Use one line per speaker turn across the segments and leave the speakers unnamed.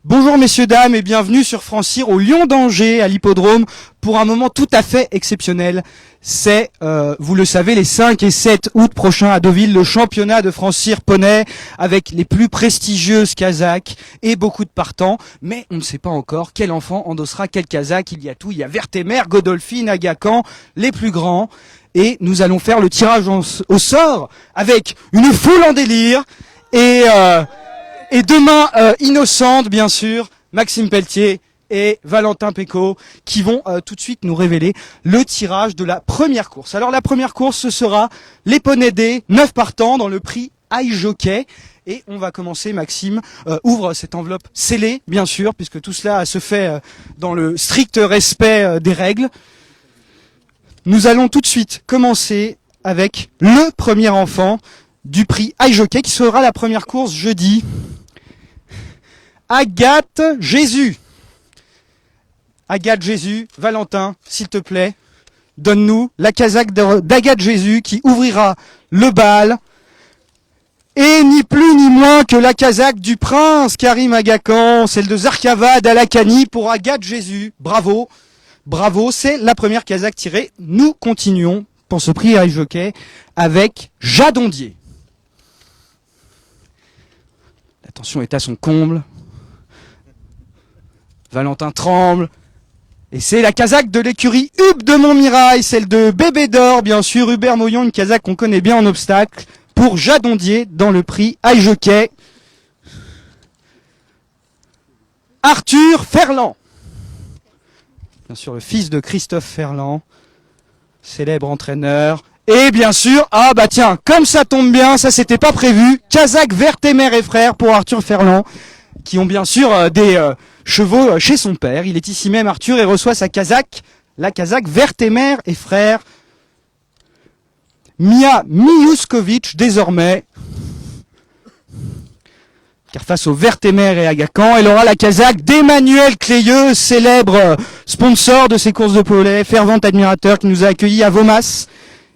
Bonjour messieurs, dames et bienvenue sur France Cyr au Lion d'Angers à l'hippodrome pour un moment tout à fait exceptionnel. C'est, vous le savez, les 5 et 7 août prochains à Deauville, le championnat de France Cyr poney avec les plus prestigieuses casaques et beaucoup de partants. Mais on ne sait pas encore quel enfant endossera quel casaque. Il y a tout, il y a Vertemer, Godolphin, Agacan, les plus grands. Et nous allons faire le tirage au sort avec une foule en délire et deux mains innocentes, bien sûr, Maxime Pelletier et Valentin Pécaud, qui vont tout de suite nous révéler le tirage de la première course. Alors la première course, ce sera les poneys D, 9 partants dans le prix High Jockey. Et on va commencer, Maxime, ouvre cette enveloppe scellée, bien sûr, puisque tout cela se fait dans le strict respect des règles. Nous allons tout de suite commencer avec le premier enfant du prix High Jockey, qui sera la première course jeudi. Agathe Jésus. Agathe Jésus, Valentin, s'il te plaît, donne-nous la casaque d'Agathe Jésus qui ouvrira le bal. Et ni plus ni moins que la casaque du prince Karim Agacan, celle de Zarkavad Alakani pour Agathe Jésus. Bravo, bravo, c'est la première casaque tirée. Nous continuons pour ce prix High Jockey avec Jadondier. La tension est à son comble. Valentin tremble. Et c'est la casaque de l'écurie Hub de Montmirail, celle de Bébé d'Or, bien sûr, Hubert Moyon, une casaque qu'on connaît bien en obstacle, pour Jadondier dans le prix High Jockey. Arthur Ferland. Bien sûr, le fils de Christophe Ferland, célèbre entraîneur. Et bien sûr, ah bah tiens, comme ça tombe bien, ça c'était pas prévu, casaque Vertemer et frères pour Arthur Ferland, qui ont bien sûr des chevaux chez son père. Il est ici même, Arthur, et reçoit sa casaque, la casaque Vertemer et frères. Mia Miuskovic, désormais, car face au Vertemer et Agacan, elle aura la casaque d'Emmanuel Clayeux, célèbre sponsor de ces courses de poney, fervent admirateur qui nous a accueillis à Vomas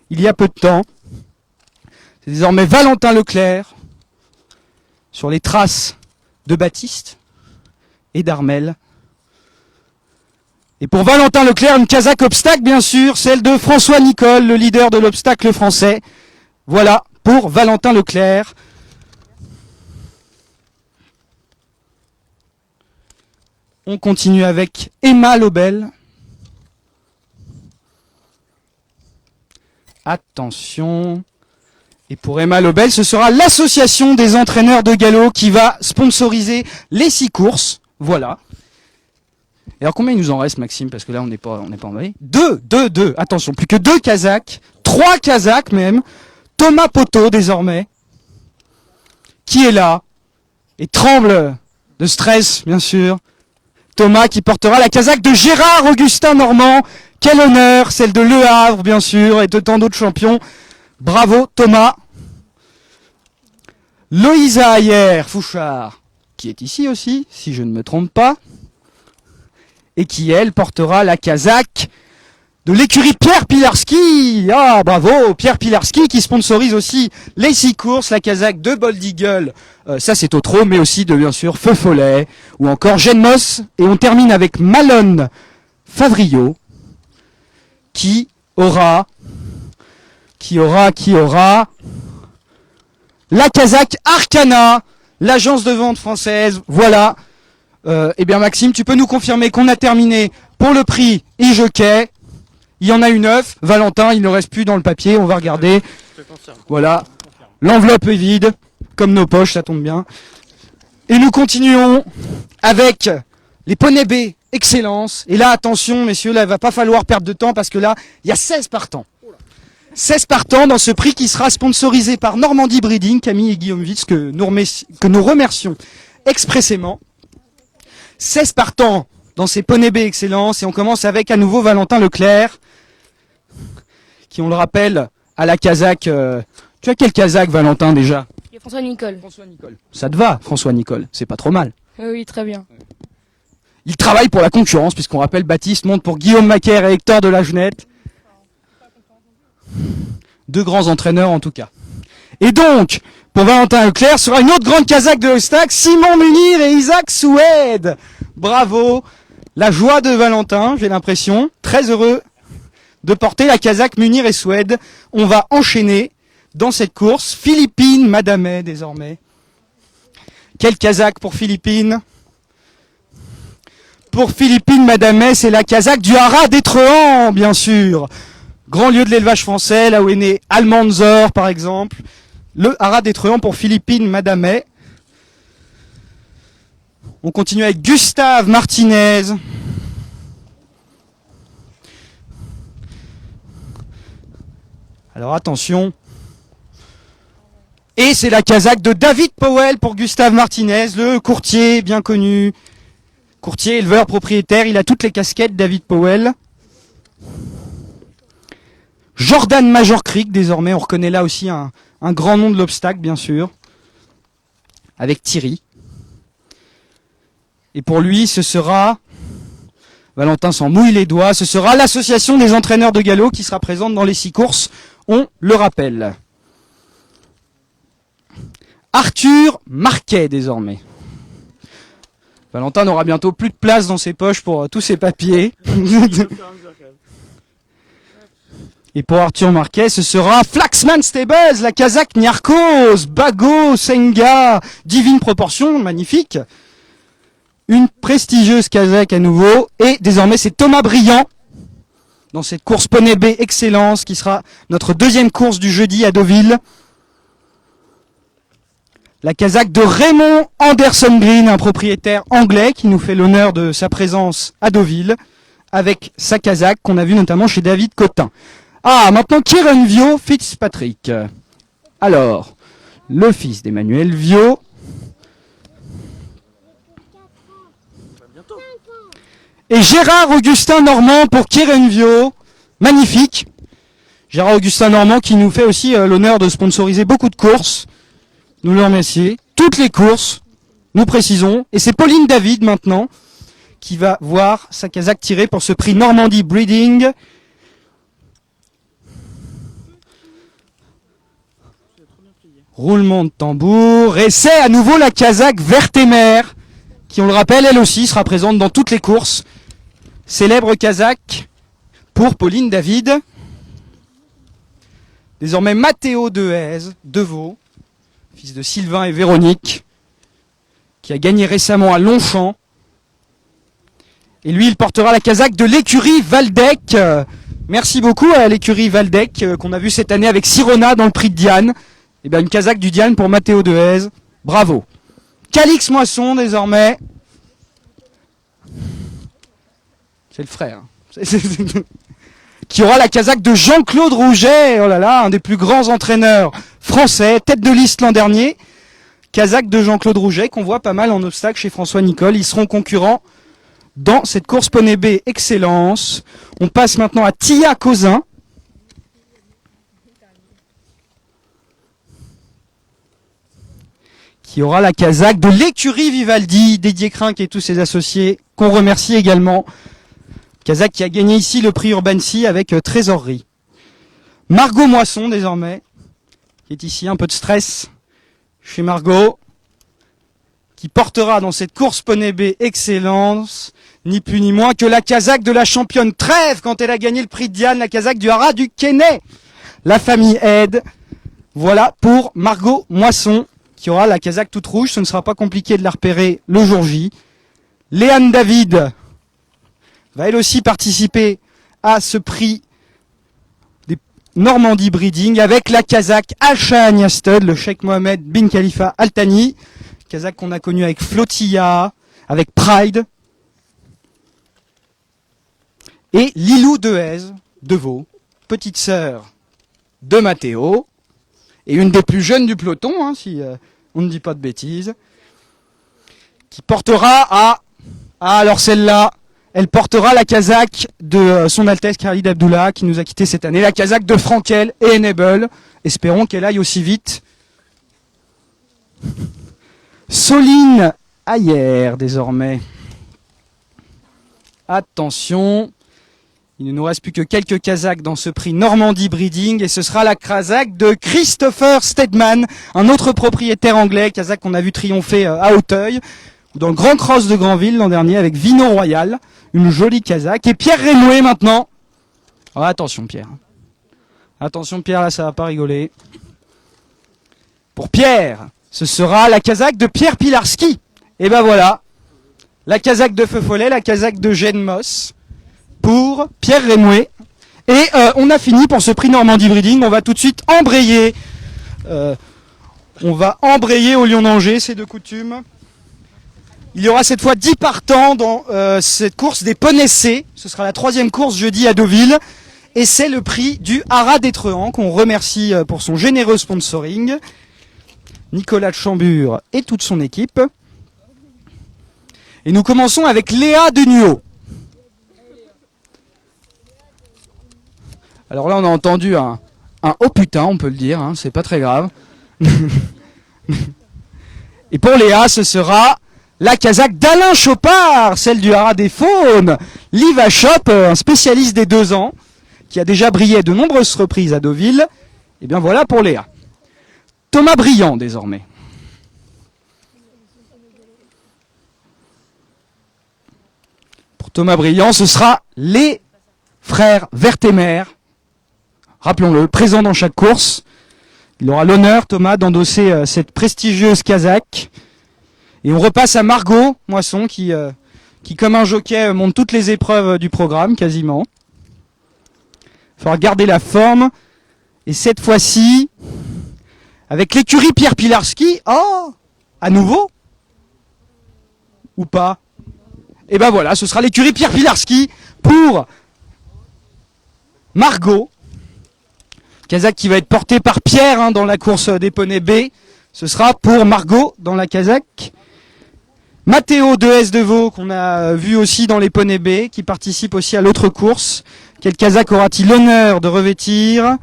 il y a peu de temps. C'est désormais Valentin Leclerc, sur les traces de Baptiste et d'Armel. Et pour Valentin Leclerc, une casaque obstacle, bien sûr, celle de François Nicole, le leader de l'obstacle français. Voilà, pour Valentin Leclerc. On continue avec Emma Lobel. Attention. Et pour Emma Lobel, ce sera l'association des entraîneurs de galop qui va sponsoriser les 6 courses. Voilà. Et alors combien il nous en reste, Maxime? Parce que là, on n'est pas en veille. Deux. Attention, plus que 2 casaques. 3 casaques même. Thomas Poteau, désormais. Qui est là. Et tremble de stress, bien sûr. Thomas qui portera la casaque de Gérard Augustin Normand. Quel honneur, celle de Le Havre, bien sûr, et de tant d'autres champions. Bravo, Thomas. Loïsa Ayer Fouchard, qui est ici aussi, si je ne me trompe pas, et qui, elle, portera la casaque de l'écurie Pierre Pilarski. Ah, bravo, Pierre Pilarski, qui sponsorise aussi les 6 courses, la casaque de Bold Eagle, ça c'est au trot, mais aussi de, bien sûr, Feu Follet, ou encore Gene Moss. Et on termine avec Malone Favrio, qui aura la casaque Arcana, l'agence de vente française. Voilà. Eh bien Maxime, tu peux nous confirmer qu'on a terminé pour le prix e-jockey. Il y en a eu 9. Valentin, il ne reste plus dans le papier. On va regarder. Voilà. L'enveloppe est vide, comme nos poches, ça tombe bien. Et nous continuons avec les poneys B Excellence. Et là, attention, messieurs, là, il va pas falloir perdre de temps parce que là, il y a 16 partants. 16 partants dans ce prix qui sera sponsorisé par Normandie Breeding, Camille et Guillaume Witz, que nous remercions expressément. 16 partants dans ces poneys B Excellence. Et on commence avec à nouveau Valentin Leclerc, qui, on le rappelle, a la casaque. Tu as quelle casaque, Valentin, déjà?
Il y a François Nicole.
François Nicole. Ça te va, François Nicole? C'est pas trop mal.
Oui, très bien.
Il travaille pour la concurrence, puisqu'on rappelle, Baptiste monte pour Guillaume Macaire et Hector de la Genette. 2 grands entraîneurs, en tout cas. Et donc, pour Valentin Leclerc sera une autre grande casaque de Hostak, Simon Munir et Isaac Soued. Bravo. La joie de Valentin, j'ai l'impression. Très heureux de porter la casaque Munir et Soued. On va enchaîner dans cette course. Philippine Madamet désormais. Quelle casaque pour Philippine? Pour Philippine Madamet, c'est la casaque du Haras d'Étrehan, bien sûr. Grand lieu de l'élevage français, là où est né Almanzor, par exemple. Le Haras d'Étrehan pour Philippine Madamet. On continue avec Gustave Martinez. Alors attention. Et c'est la casaque de David Powell pour Gustave Martinez, le courtier bien connu. Courtier, éleveur, propriétaire, il a toutes les casquettes, David Powell. Jordan Major Creek, désormais, on reconnaît là aussi un grand nom de l'obstacle, bien sûr. Avec Thierry. Et pour lui, ce sera, Valentin s'en mouille les doigts, ce sera l'association des entraîneurs de galop qui sera présente dans les 6 courses, on le rappelle. Arthur Marquet, désormais. Valentin n'aura bientôt plus de place dans ses poches pour tous ses papiers. Et pour Arthur Marquet, ce sera Flaxman Stables, la casaque Niarchos, Bago, Senga, divine proportion, magnifique. Une prestigieuse casaque à nouveau. Et désormais, c'est Thomas Briand dans cette course Poney B Excellence qui sera notre deuxième course du jeudi à Deauville. La casaque de Raymond Anderson Green, un propriétaire anglais qui nous fait l'honneur de sa présence à Deauville, avec sa casaque qu'on a vue notamment chez David Cotin. Ah, maintenant Kieran Vio Fitzpatrick. Alors, le fils d'Emmanuel Vio. Et Gérard Augustin Normand pour Kieran Vio. Magnifique. Gérard Augustin Normand qui nous fait aussi l'honneur de sponsoriser beaucoup de courses. Nous le remercions. Toutes les courses, nous précisons. Et c'est Pauline David maintenant qui va voir sa casaque tirée pour ce prix Normandie Breeding. Roulement de tambour. Et c'est à nouveau la casaque Vertemer qui, on le rappelle, elle aussi sera présente dans toutes les courses. Célèbre casaque pour Pauline David. Désormais Mathéo Dehaze, Deveau, fils de Sylvain et Véronique, qui a gagné récemment à Longchamp. Et lui, il portera la casaque de l'écurie Valdec. Merci beaucoup à l'écurie Valdec qu'on a vu cette année avec Sirona dans le prix de Diane. Et bien une casaque du Diane pour Mathéo Dehaze. Bravo. Calix Moisson désormais. C'est le frère. Qui aura la casaque de Jean-Claude Rouget. Oh là là, un des plus grands entraîneurs français, tête de liste l'an dernier. Casaque de Jean-Claude Rouget qu'on voit pas mal en obstacle chez François Nicole. Ils seront concurrents dans cette course Poney B Excellence. On passe maintenant à Tia Causin. Qui aura la casaque de l'écurie Vivaldi, Didier Crinck et tous ses associés, qu'on remercie également. Casaque qui a gagné ici le prix Urbancy avec trésorerie. Margot Moisson désormais, qui est ici, un peu de stress chez Margot, qui portera dans cette course Poney B Excellence, ni plus ni moins que la casaque de la championne Trèves quand elle a gagné le prix de Diane, la casaque du Haras du Quesnay. La famille aide. Voilà pour Margot Moisson, qui aura la casaque toute rouge. Ce ne sera pas compliqué de la repérer le jour J. Léane David va elle aussi participer à ce prix des Normandie Breeding avec la casaque Al-Shahania Stud, le Cheikh Mohamed bin Khalifa Al Thani. Casaque qu'on a connu avec Flotilla, avec Pride. Et Lilou Dehaze, Deveau, petite sœur de Mathéo, et une des plus jeunes du peloton, hein, si on ne dit pas de bêtises, qui portera alors celle-là, elle portera la casaque de son Altesse Khalid Abdullah, qui nous a quitté cette année, la casaque de Frankel et Enable. Espérons qu'elle aille aussi vite. Soline Ayer, désormais. Attention, Il ne nous reste plus que quelques Kazakhs dans ce prix Normandie Breeding et ce sera la Kazakh de Christopher Stedman, un autre propriétaire anglais, Kazakh qu'on a vu triompher à Auteuil, dans le Grand Cross de Granville l'an dernier avec Vino Royal, une jolie Kazakh. Et Pierre Rémouet maintenant. Oh, attention Pierre. Attention Pierre, là ça va pas rigoler. Pour Pierre, ce sera la Kazakh de Pierre Pilarski. Et ben voilà, la Kazakh de Feu Follet, la Kazakh de Gene Moss. Pour Pierre Rémouet. Et on a fini pour ce prix Normandie Breeding. On va tout de suite embrayer. On va embrayer au Lion d'Angers, c'est de coutume. Il y aura cette fois 10 partants dans cette course des poneys C. Ce sera la 3e course jeudi à Deauville. Et c'est le prix du Haras d'Étrehan qu'on remercie pour son généreux sponsoring. Nicolas de Chambure et toute son équipe. Et nous commençons avec Léa de Nuot. Alors là, on a entendu un oh putain, on peut le dire, hein, c'est pas très grave. Et pour Léa, ce sera la Kazakh d'Alain Chopard, celle du Haras des Faunes. Liva Chop, un spécialiste des 2 ans, qui a déjà brillé à de nombreuses reprises à Deauville. Et bien voilà pour Léa. Thomas Briand, désormais. Pour Thomas Briand, ce sera les frères Vertemer. Rappelons-le, présent dans chaque course. Il aura l'honneur, Thomas, d'endosser cette prestigieuse Kazakh. Et on repasse à Margot Moisson, qui comme un jockey, monte toutes les épreuves du programme, quasiment. Il faudra garder la forme. Et cette fois-ci, avec l'écurie Pierre Pilarski, oh, à nouveau? Ou pas? Et ben voilà, ce sera l'écurie Pierre Pilarski pour Margot. Kazakh qui va être porté par Pierre dans la course des poneys B. Ce sera pour Margot dans la Kazakh. Mathéo de S de Vaux, qu'on a vu aussi dans les poneys B, qui participe aussi à l'autre course. Quel Kazakh aura-t-il l'honneur de revêtir?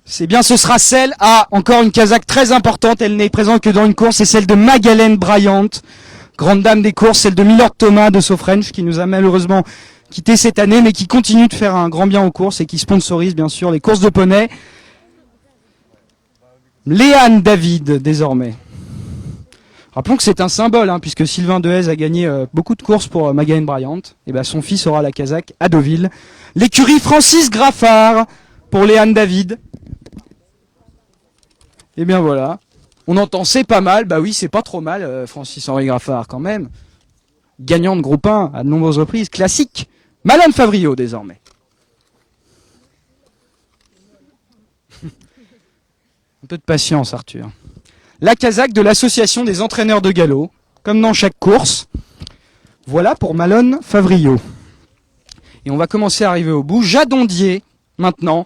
C'est bien, ce sera celle, encore une Kazakh très importante, elle n'est présente que dans une course, c'est celle de Magalhães Bryant, grande dame des courses, celle de Milord Thomas de Sofrench, qui nous a malheureusement quitté cette année, mais qui continue de faire un grand bien aux courses et qui sponsorise bien sûr les courses de poney. Léane David, désormais. Rappelons que c'est un symbole, puisque Sylvain Dehaze a gagné beaucoup de courses pour Magalhães Bryant. Et ben son fils aura la Kazakh à Deauville. L'écurie Francis Graffard pour Léane David. Et bien voilà. On entend c'est pas mal. Bah oui, c'est pas trop mal, Francis-Henri Graffard quand même. Gagnant de groupe 1 à de nombreuses reprises. Classique. Malone Favrio désormais. Un peu de patience, Arthur. La Kazakh de l'association des entraîneurs de galop, comme dans chaque course. Voilà pour Malone Favrio. Et on va commencer à arriver au bout. Jade Ondier, maintenant.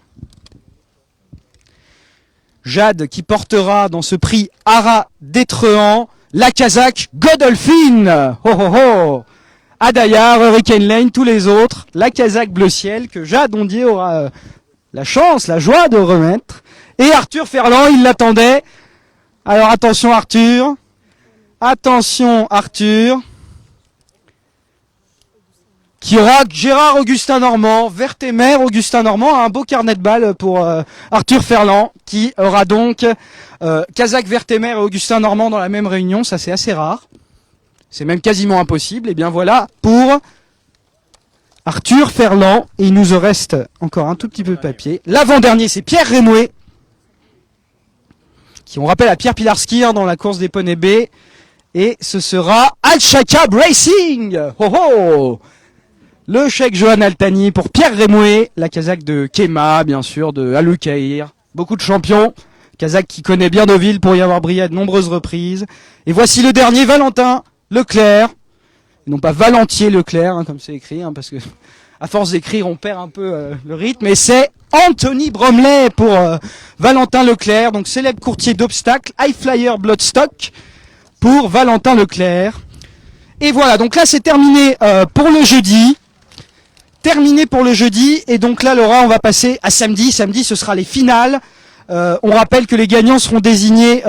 Jade qui portera dans ce prix Haras d'Étrehan la Kazakh Godolphin. Oh oh oh. Adayar, Hurricane Lane, tous les autres. La Kazakh Bleu Ciel que Jade Ondier aura la chance, la joie de remettre. Et Arthur Ferland, il l'attendait. Alors attention Arthur. Attention Arthur. Qui aura Gérard Augustin Normand, Vertemer Augustin Normand, un beau carnet de balles pour Arthur Ferland, qui aura donc Kazakh Vertemer et Augustin Normand dans la même réunion, ça c'est assez rare. C'est même quasiment impossible. Et bien voilà pour Arthur Ferland. Et il nous reste encore un tout petit peu de papier. L'avant-dernier, c'est Pierre Rémouet, qui on rappelle à Pierre Pilarski dans la course des poneys B. Et ce sera Al-Shakab Racing. Oh oh. Le chèque Johan Altani pour Pierre Rémouet, la Kazakh de Kema, bien sûr, de Alukaïr. Beaucoup de champions. Kazakh qui connaît bien Deauville pour y avoir brillé à de nombreuses reprises. Et voici le dernier, Valentin Leclerc. Et non pas Valentier Leclerc, comme c'est écrit, parce que à force d'écrire, on perd un peu le rythme. Et c'est Anthony Bromley pour Valentin Leclerc, donc célèbre courtier d'obstacles, High Flyer Bloodstock pour Valentin Leclerc. Et voilà, donc là c'est terminé pour le jeudi. Terminé pour le jeudi, et donc là Laura, on va passer à samedi. Samedi, ce sera les finales. On rappelle que les gagnants seront désignés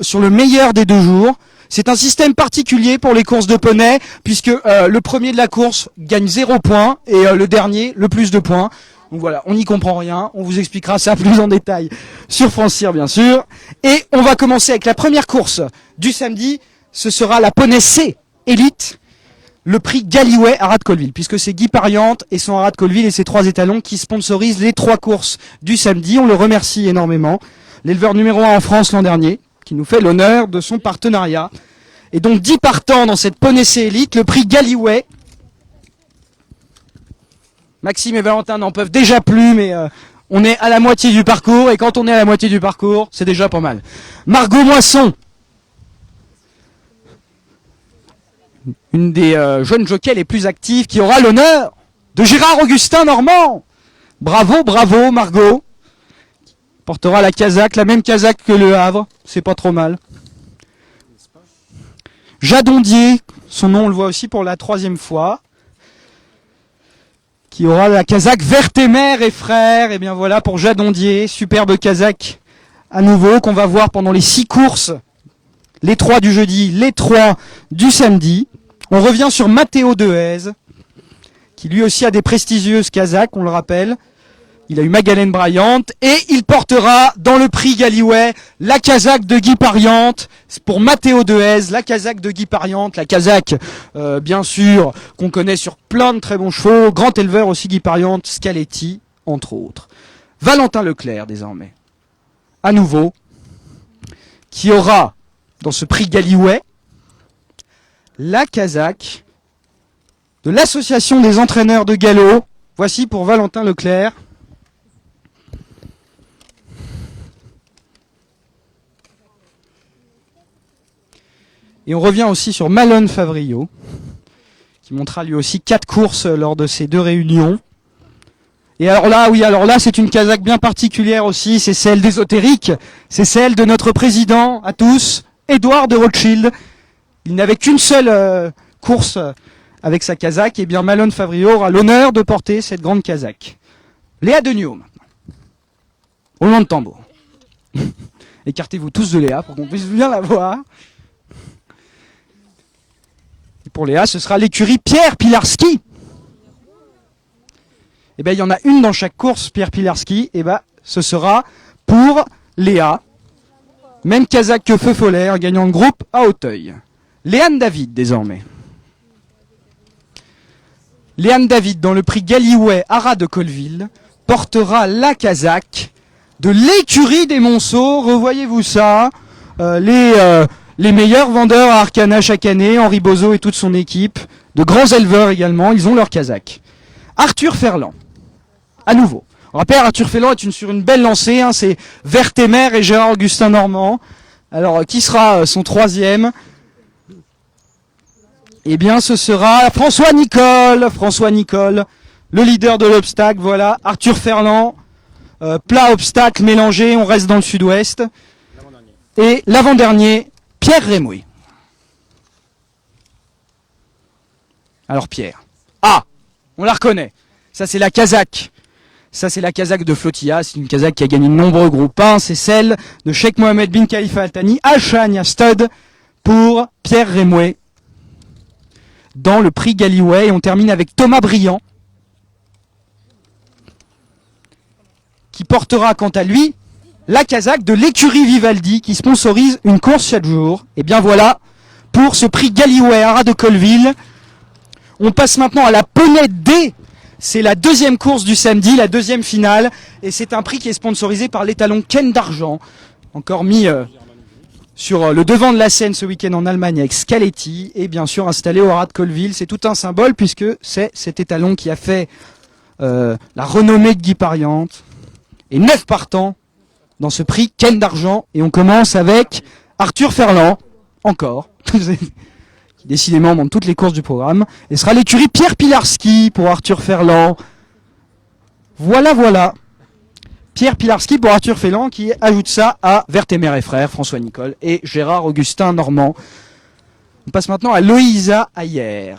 sur le meilleur des 2 jours. C'est un système particulier pour les courses de poney, puisque le premier de la course gagne 0 points, et le dernier, le plus de points. Donc voilà, on n'y comprend rien, on vous expliquera ça plus en détail sur France Cyr, bien sûr. Et on va commencer avec la première course du samedi, ce sera la poney C Elite, le prix Gallyway à Rad-Colville, puisque c'est Guy Pariante et son Rad-Colville et ses 3 étalons qui sponsorisent les 3 courses du samedi. On le remercie énormément. L'éleveur numéro 1 en France l'an dernier, qui nous fait l'honneur de son partenariat. Et donc 10 partants dans cette poney C Elite, le prix Gallyway. Maxime et Valentin n'en peuvent déjà plus, mais on est à la moitié du parcours, et quand on est à la moitié du parcours, c'est déjà pas mal. Margot Moisson, une des jeunes jockeys les plus actives, qui aura l'honneur de Gérard-Augustin Normand. Bravo, bravo Margot. Portera la casaque, la même casaque que le Havre, c'est pas trop mal. Jadondier, son nom on le voit aussi pour la 3e fois, qui aura la casaque Vertemer et frères. Et bien voilà pour Jadondier, superbe casaque à nouveau qu'on va voir pendant les 6 courses, les 3 du jeudi, les 3 du samedi. On revient sur Matteo Dehaze, qui lui aussi a des prestigieuses casaques, on le rappelle. Il a eu Magalhães Bryant et il portera dans le prix Gallyway la casaque de Guy Pariante. C'est pour Matteo Dehaze, la casaque de Guy Pariante, la casaque bien sûr qu'on connaît sur plein de très bons chevaux, grand éleveur aussi Guy Pariante, Scaletti entre autres. Valentin Leclerc désormais, à nouveau, qui aura dans ce prix Gallyway la casaque de l'association des entraîneurs de galop. Voici pour Valentin Leclerc. Et on revient aussi sur Malone Favrio, qui montera lui aussi 4 courses lors de ces 2 réunions. Et alors là, oui, alors là, c'est une casaque bien particulière aussi, c'est celle d'Ésotérique, c'est celle de notre président à tous, Édouard de Rothschild. Il n'avait qu'une seule course avec sa casaque, et bien Malone Favrio aura l'honneur de porter cette grande casaque. Léa Degnaud maintenant. Roulement de tambour. Écartez-vous tous de Léa pour qu'on puisse bien la voir. Et pour Léa, ce sera l'écurie Pierre Pilarski. Et bien il y en a une dans chaque course, Pierre Pilarski, et ben ce sera pour Léa. Même casaque que Feu Follet, gagnant de groupe à Auteuil. Léane David désormais. Léane David, dans le prix Gallyway à Rad-Colville, portera la casaque de l'écurie des Monceaux. Revoyez-vous ça, les meilleurs vendeurs à Arcana chaque année, Henri Bozo et toute son équipe, de grands éleveurs également, ils ont leur casaque. Arthur Ferland, à nouveau. On rappelle, Arthur Ferland est sur une belle lancée, hein, c'est Vertemer et Gérard-Augustin Normand. Alors, qui sera son 3e ? Eh bien, ce sera François Nicole, le leader de l'obstacle, voilà, Arthur Ferland, plat obstacle mélangé, on reste dans le sud-ouest. Et l'avant-dernier, Pierre Rémouy. Alors Pierre, on la reconnaît, ça c'est la casaque. Ça c'est la casaque de Flotilla, c'est une casaque qui a gagné de nombreux groupes 1, c'est celle de Cheikh Mohamed bin Khalifa Al Thani, à Chania Stud, pour Pierre Rémouy. Dans le prix Gallyway, et on termine avec Thomas Briand, qui portera quant à lui la casaque de l'écurie Vivaldi, qui sponsorise une course chaque jour. Et bien voilà, pour ce prix Gallyway à Rad-Colville. On passe maintenant à la poney D. C'est la 2e course du samedi, la 2e finale, et c'est un prix qui est sponsorisé par l'étalon Ken d'Argent, encore mis sur le devant de la scène ce week-end en Allemagne avec Scaletti, et bien sûr installé au Rad-Colville. C'est tout un symbole puisque c'est cet étalon qui a fait la renommée de Guy Pariante, et 9 partants dans ce prix Ken d'Argent. Et on commence avec Arthur Ferland, encore, qui décidément monte toutes les courses du programme, et sera l'écurie Pierre Pilarski pour Arthur Ferland. Voilà. Pierre Pilarski pour Arthur Ferland, qui ajoute ça à Vertemer et frères, François Nicole et Gérard-Augustin Normand. On passe maintenant à Loïsa Ayer.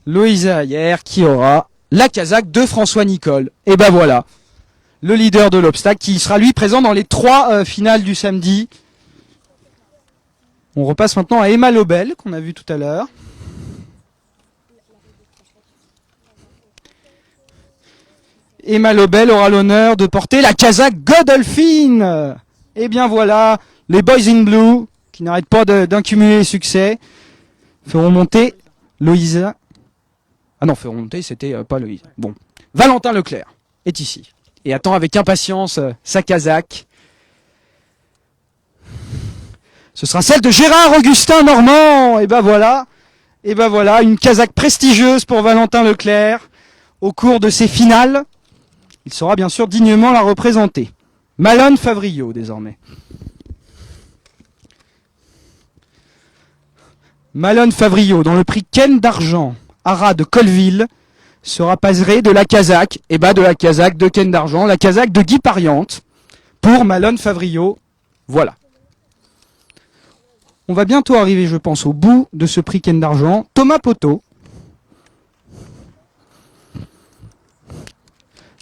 Loïsa Ayer qui aura la casaque de François Nicole. Et ben voilà, le leader de l'obstacle, qui sera lui présent dans les 3 finales du samedi. On repasse maintenant à Emma Lobel, qu'on a vu tout à l'heure. Emma Lobel aura l'honneur de porter la casaque Godolphin. Et bien voilà, les Boys in Blue, qui n'arrêtent pas d'accumuler les succès, feront monter Loïsa. Ah non, feront monter, c'était pas Loïsa. Bon, Valentin Leclerc est ici et attend avec impatience sa casaque. Ce sera celle de Gérard Augustin Normand. Et ben voilà, une casaque prestigieuse pour Valentin Leclerc au cours de ces finales. Il saura bien sûr dignement la représenter. Malone Favrillo désormais. Malone Favrillo dans le prix Ken d'argent, Haras de Colville, sera passeré de la casaque, de la casaque de Ken d'argent, la casaque de Guy Pariante pour Malone Favrillo. Voilà. On va bientôt arriver, je pense, au bout de ce prix Ken d'argent. Thomas Poteau,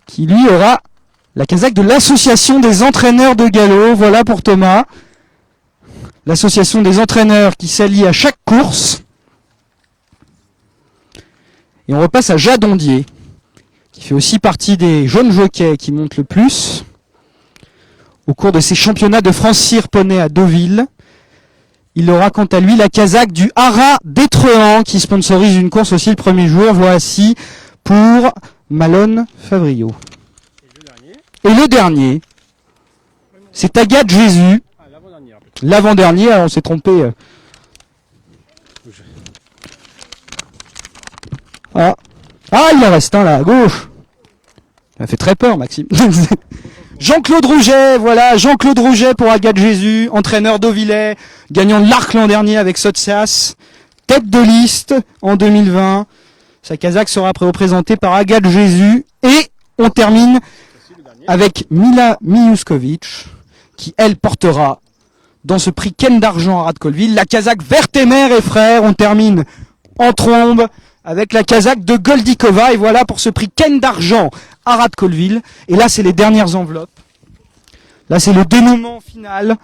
qui lui aura la casaque de l'association des entraîneurs de galop. Voilà pour Thomas. L'association des entraîneurs qui s'allie à chaque course. Et on repasse à Jadondier, qui fait aussi partie des jeunes jockeys qui montent le plus au cours de ces championnats de France Cyr Poney à Deauville. Il aura quant à lui la casaque du Haras d'Étrehan, qui sponsorise une course aussi le premier jour. Voici pour Malone Favrillo. Et le dernier, c'est Agathe Jésus. L'avant-dernier, alors on s'est trompé. Ah, il en reste un là, à gauche. Ça fait très peur, Maxime. Jean-Claude Rouget, voilà, Jean-Claude Rouget pour Agathe Jésus, entraîneur d'Auvillais, gagnant de l'Arc l'an dernier avec Sotsas, tête de liste en 2020. Sa casaque sera représentée par Agathe Jésus. Et on termine avec Mila Mijuskovic, qui elle portera dans ce prix Ken d'argent à Haras de Colville la casaque Vertemer et frères. On termine en trombe avec la casaque de Goldikova. Et voilà pour ce prix Ken d'argent à Haras de Colville. Et là, c'est les dernières enveloppes. Là, c'est le dénouement final.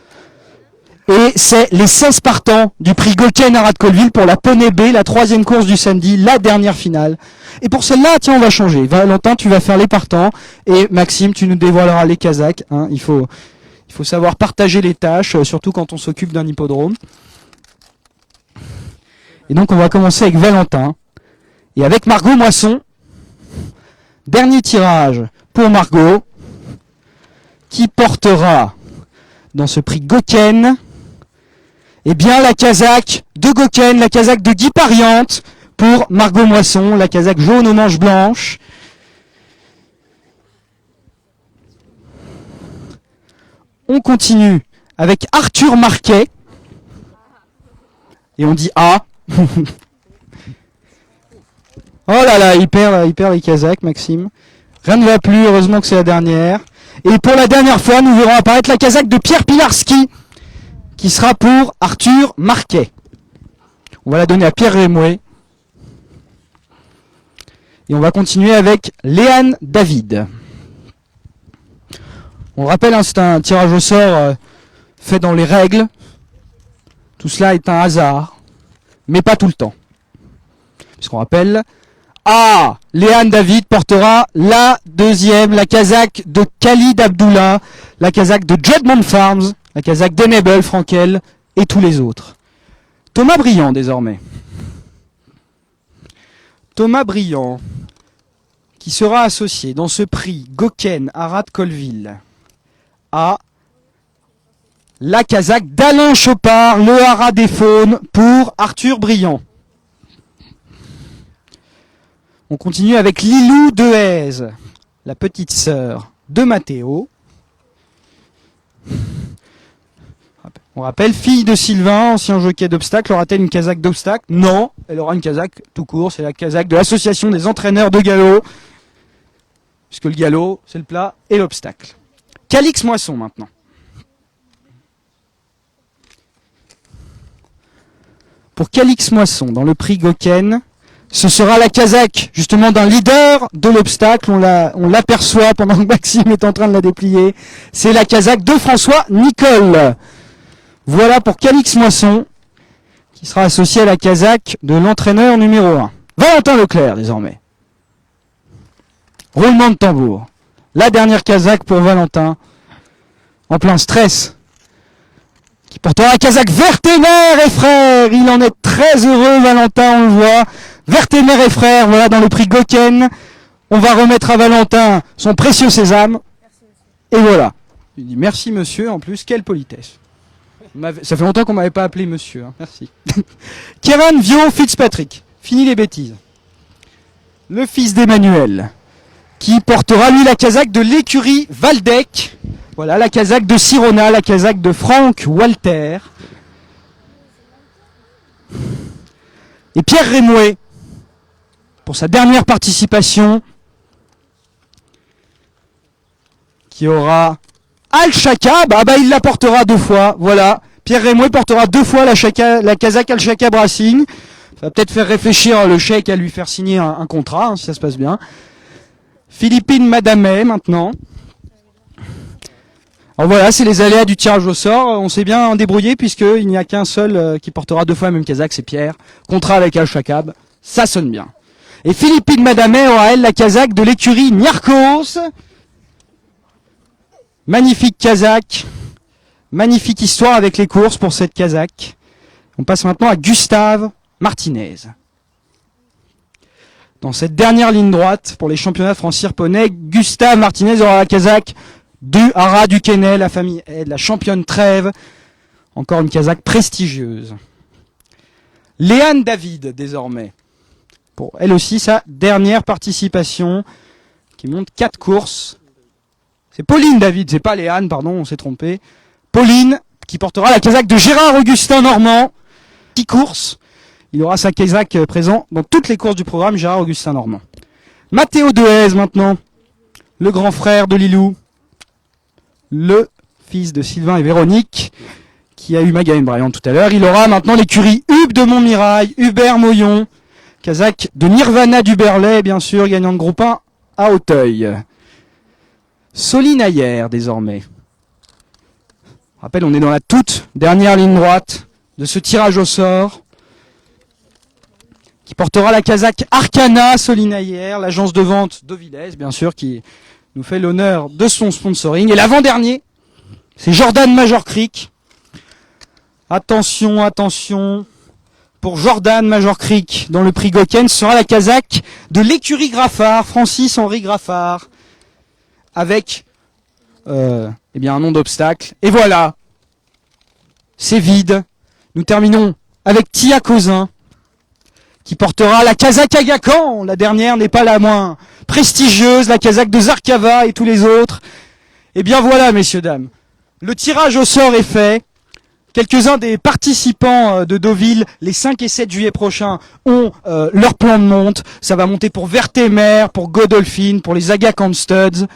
Et c'est les 16 partants du prix Goken à Haras de Colville pour la Poney B, la 3e course du samedi, la dernière finale. Et pour celle-là, tiens, on va changer. Valentin, tu vas faire les partants. Et Maxime, tu nous dévoileras les casaques. Hein, il faut savoir partager les tâches, surtout quand on s'occupe d'un hippodrome. Et donc, on va commencer avec Valentin. Et avec Margot Moisson. Dernier tirage pour Margot, qui portera dans ce prix Goken, la casaque de Goken, la casaque de Guy Pariante pour Margot Moisson, la casaque jaune aux manches blanches. On continue avec Arthur Marquet. Et on dit A. Oh là là, il perd les casaques, Maxime. Rien ne va plus, heureusement que c'est la dernière. Et pour la dernière fois, nous verrons apparaître la casaque de Pierre Pilarski, qui sera pour Arthur Marquet. On va la donner à Pierre Rémouet. Et on va continuer avec Léane David. On le rappelle, hein, c'est un tirage au sort fait dans les règles. Tout cela est un hasard, mais pas tout le temps. Puisqu'on rappelle, Léane David portera la casaque de Khalid Abdullah, la casaque de Jedmond Farms, la casaque d'Enable Frankel et tous les autres. Thomas Briand désormais. Thomas Briand, qui sera associé dans ce prix Goken à Haras de Colville à la casaque d'Alain Chopard, le Haras des Faunes, pour Arthur Briand. On continue avec Lilou Dehaze, la petite sœur de Mathéo. On rappelle, fille de Sylvain, ancien jockey d'obstacle. Aura-t-elle une casaque d'obstacle? Non, elle aura une casaque tout court. C'est la casaque de l'association des entraîneurs de galop. Puisque le galop, c'est le plat et l'obstacle. Calix Moisson maintenant. Pour Calix Moisson, dans le prix Goken, Ce sera la casaque, justement, d'un leader de l'obstacle. On l'aperçoit pendant que Maxime est en train de la déplier. C'est la casaque de François Nicole. Voilà pour Calix Moisson, qui sera associé à la casaque de l'entraîneur numéro 1. Valentin Leclerc, désormais. Roulement de tambour. La dernière casaque pour Valentin, en plein stress, qui portera la casaque Vertemer et frères. Il en est très heureux, Valentin, on le voit. Vertemer et frères, voilà, dans le prix Goken. On va remettre à Valentin son précieux sésame. Et voilà. Il dit merci monsieur, en plus, quelle politesse. Ça fait longtemps qu'on m'avait pas appelé monsieur, hein. Merci. Kieran Vio Fitzpatrick, fini les bêtises. Le fils d'Emmanuel, qui portera lui la casaque de l'écurie Valdec. Voilà, la casaque de Sirona, la casaque de Franck Walter. Et Pierre Rémouet, pour sa dernière participation, qui aura Al-Shakab. Ah bah il la portera 2 fois, voilà. Pierre Rémouet portera 2 fois la casaque Al-Shakab Racing. Ça va peut-être faire réfléchir le chèque à lui faire signer un contrat, hein, si ça se passe bien. Philippine Madamet maintenant. Alors voilà, c'est les aléas du tirage au sort. On s'est bien débrouillé puisqu'il n'y a qu'un seul qui portera 2 fois la même casaque, c'est Pierre. Contrat avec Al-Shakab, ça sonne bien. Et Philippine Madamet aura elle la casaque de l'écurie Niarchos. Magnifique casaque. Magnifique histoire avec les courses pour cette casaque. On passe maintenant à Gustave Martinez. Dans cette dernière ligne droite, pour les championnats Franc-Cyr Poney, Gustave Martinez aura la casaque du Haras du Quesnay, la famille de la championne Trèves. Encore une casaque prestigieuse. Léane David, désormais. Pour elle aussi, sa dernière participation, qui monte 4 courses. C'est Pauline David, c'est pas Léane, pardon, on s'est trompé. Pauline, qui portera la casaque de Gérard Augustin Normand. 10 courses. Il aura sa casaque présent dans toutes les courses du programme, Gérard Augustin Normand. Mathéo Dehaze maintenant, le grand frère de Lilou, le fils de Sylvain et Véronique, qui a eu Magali Bryan tout à l'heure. Il aura maintenant l'écurie Hub de Montmirail, Hubert Moyon, casaque de Nirvana du Berlay, bien sûr, gagnant de groupe 1 à Auteuil. Soline Ayer, désormais. Je rappelle, on est dans la toute dernière ligne droite de ce tirage au sort, qui portera la casaque Arcana, Soline Ayer, l'agence de vente d'Ovillez, bien sûr, qui nous fait l'honneur de son sponsoring. Et l'avant-dernier, c'est Jordan Major Creek. Attention, attention. Pour Jordan Major Creek, dans le prix Goken, ce sera la casaque de l'écurie Graffard, Francis-Henri Graffard, avec eh bien un nom d'obstacle. Et voilà, c'est vide. Nous terminons avec Tia Cousin, qui portera la casaque Agacan. La dernière n'est pas la moins prestigieuse, la casaque de Zarkava et tous les autres. Et bien voilà, messieurs, dames, le tirage au sort est fait. Quelques-uns des participants de Deauville, les 5 et 7 juillet prochains, ont leur plan de monte. Ça va monter pour Vertemer, pour Godolphin, pour les Agacan Studs.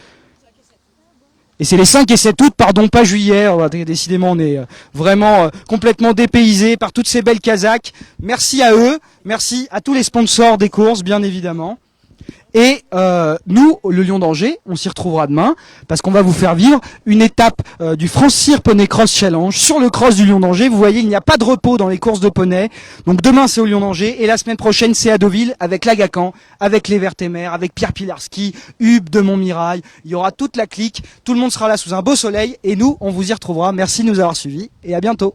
Et c'est les 5 et 7 août, pardon, pas juillet. Décidément, on est vraiment complètement dépaysés par toutes ces belles casaques. Merci à eux, merci à tous les sponsors des courses, bien évidemment. Et nous, le Lion d'Angers, on s'y retrouvera demain, parce qu'on va vous faire vivre une étape du Franc-Cyr Poney Cross Challenge sur le cross du Lion d'Angers. Vous voyez, il n'y a pas de repos dans les courses de poney. Donc demain, c'est au Lion d'Angers, et la semaine prochaine, c'est à Deauville, avec l'Agacan, avec les Vertemer, avec Pierre Pilarski, Hub de Montmirail. Il y aura toute la clique, tout le monde sera là sous un beau soleil, et nous, on vous y retrouvera. Merci de nous avoir suivis, et à bientôt.